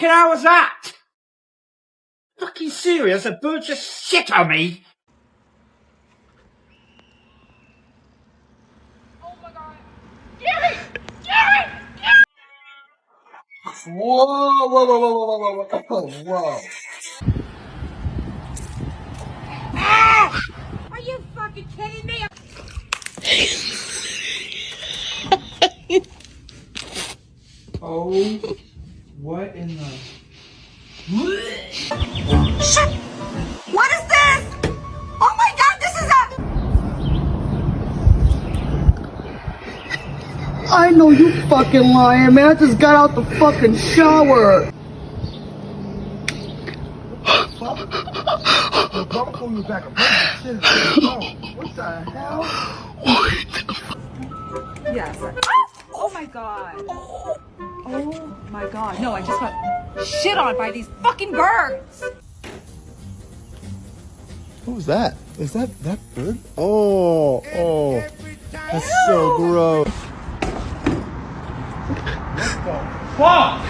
fucking hell was that? Fucking serious? A bird just shit on me? Oh my god. Gary! Gary! Whoa, whoa, whoa, whoa, whoa, whoa, whoa, whoa. Ah! Are you fucking kidding me? Oh, what in the... Shit! What is this? Oh my god, this is a... I know you fucking lying, man. I just got out the fucking shower. Don't pull you back. What the hell? Yes. Oh my god. Oh my god. No, I just got shit on by these fucking birds. What was that? Is that bird? Oh, that's so gross. Fuck!